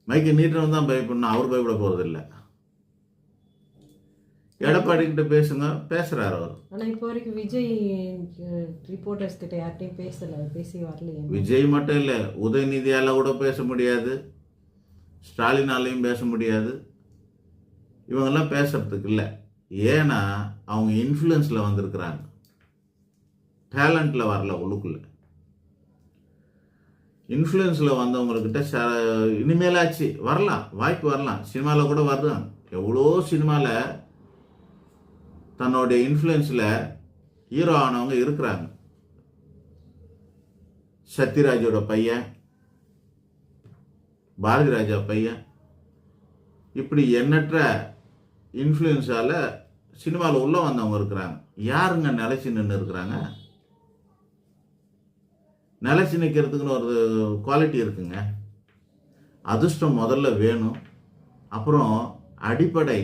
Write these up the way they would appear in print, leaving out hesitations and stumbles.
மைக்கை நீட்டணும் தான் பயப்படணும், அவர் பயப்பட போகிறதில்ல. எடப்பாடி கிட்ட பேசுங்க, பேசுறாரு அவர். ஆனால் இப்போ வரைக்கும் விஜய் ரிப்போர்ட்டர்ஸ் கிட்ட யார்ட்டையும் பேசி வரலையே. விஜய் மட்டும் இல்லை, உதயநிதியால் கூட பேச முடியாது, ஸ்டாலினாலையும் பேச முடியாது, இவங்கெல்லாம் பேசுறதுக்கு இல்லை. ஏன்னா அவங்க இன்ஃப்ளூயன்ஸில் வந்திருக்கிறாங்க, டேலண்ட்டில் வரல. உள்ளுக்குள்ள இன்ஃப்ளூயன்ஸில் வந்தவங்கக்கிட்ட இனிமேலாச்சு வரலாம், வாய்ப்பு வரலாம். சினிமாவில் கூட வருதான், எவ்வளோ சினிமாவில் தன்னுடைய இன்ஃப்ளூயன்ஸில் ஹீரோ ஆனவங்க இருக்கிறாங்க. சத்யராஜோட பையன், பாரதி ராஜா பையன், இப்படி எண்ணற்ற இன்ஃப்ளூயன்ஸால் சினிமாவில் உள்ளே வந்தவங்க இருக்கிறாங்க. யாருங்க நிலைச்சி நின்று இருக்கிறாங்க? நிலைச்சி நிற்கிறதுக்குன்னு ஒரு குவாலிட்டி இருக்குங்க. அதிர்ஷ்டம் முதல்ல வேணும், அப்புறம் அடிப்படை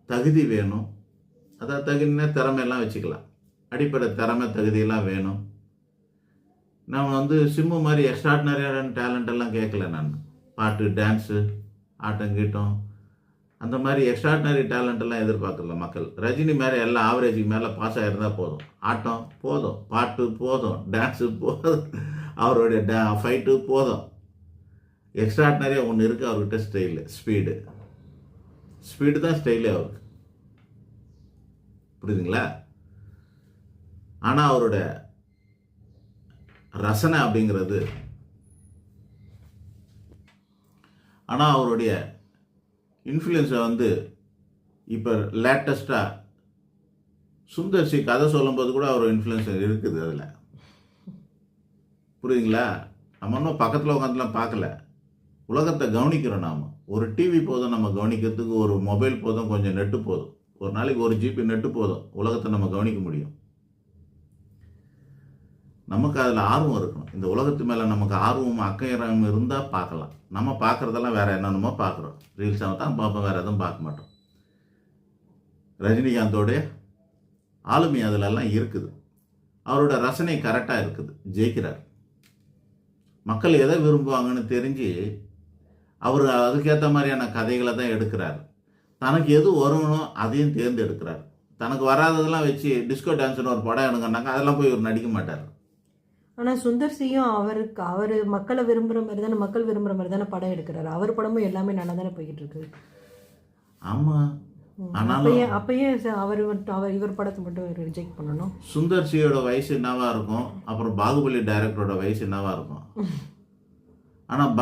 தகுதி வேணும். அதாவது தகுதினா திறமையெல்லாம் வச்சுக்கலாம், அடிப்படை திறமை தகுதியெல்லாம் வேணும். நம்ம சிம்மு மாதிரி எக்ஸ்ட்ராடினரியான டேலண்ட் எல்லாம் கேட்கல. நான் பாட்டு, டான்ஸு, ஆட்டம் கீட்டம் அந்த மாதிரி எக்ஸ்ட்ராடினரி டேலண்ட் எல்லாம் எதிர்பார்க்கல மக்கள். ரஜினி மேலே எல்லாம் ஆவரேஜுக்கு மேலே பாஸ் ஆகிருந்தால் போதும். ஆட்டம் போதும், பாட்டு போதும், டான்ஸு போதும், அவருடைய ஃபைட்டு போதும். எக்ஸ்ட்ராடினரியாக ஒன்று இருக்குது அவர்கிட்ட, ஸ்டைலு, ஸ்பீடு தான் ஸ்டைலே அவருக்கு, புரியுதுங்களா? ஆனால் அவரோட ரசனை அப்படிங்கிறது, ஆனால் அவருடைய இன்ஃப்ளூயன்ஸை இப்போ லேட்டஸ்ட்டாக சுந்தர்சி கதை சொல்லும்போது கூட அவர் இன்ஃப்ளூயன்ஸ் இருக்குது அதில், புரியுதுங்களா? நம்ம இன்னும் பக்கத்தில் உட்காந்துலாம் பார்க்கல, உலகத்தை கவனிக்கிறோம். நாம் ஒரு டிவி போதும் நம்ம கவனிக்கிறதுக்கு, ஒரு மொபைல் போதும், கொஞ்சம் நெட்டு போதும், ஒரு நாளைக்கு 1 GB நெட்டு போதும், உலகத்தை நம்ம கவனிக்க முடியும். நமக்கு அதில் ஆர்வம் இருக்கணும். இந்த உலகத்து மேலே நமக்கு ஆர்வம், அக்கறையும் இருந்தால் பார்க்கலாம். நம்ம பார்க்குறதெல்லாம் வேறு என்னென்னமோ பார்க்குறோம், ரீல்ஸாக தான் பார்ப்போம், வேறு எதுவும் பார்க்க மாட்டோம். ரஜினிகாந்தோடைய ஆளுமை அதிலெல்லாம் இருக்குது, அவரோட ரசனை கரெக்டாக இருக்குது, ஜெயிக்கிறார். மக்கள் எதை விரும்புவாங்கன்னு தெரிஞ்சு அவர் அதுக்கேற்ற மாதிரியான கதைகளை தான் எடுக்கிறார். தனக்கு எது வரணுமோ அதையும் தேர்ந்தெடுக்கிறார். தனக்கு வராததெல்லாம் வச்சு டிஸ்கோ டான்ஸ்னு ஒரு படம் எடுங்கன்னாக்கா அதெல்லாம் போய் இவர் நடிக்க மாட்டார். ஆனால் சுந்தர்சியும் அவர் மக்களை விரும்புகிற மாதிரி தானே, மக்கள் விரும்புகிற மாதிரி தானே படம் எடுக்கிறாரு. அவர் படமும் எல்லாமே நல்லா தானே போய்கிட்டு இருக்கு. ஆமாம், அப்பயே இவர் படத்தை மட்டும் ரிஜெக்ட் பண்ணணும். சுந்தர்சியோட வயசு என்னவா இருக்கும், அப்புறம் பாகுபலி டைரக்டரோட வயசு என்னவா இருக்கும். ஆனால்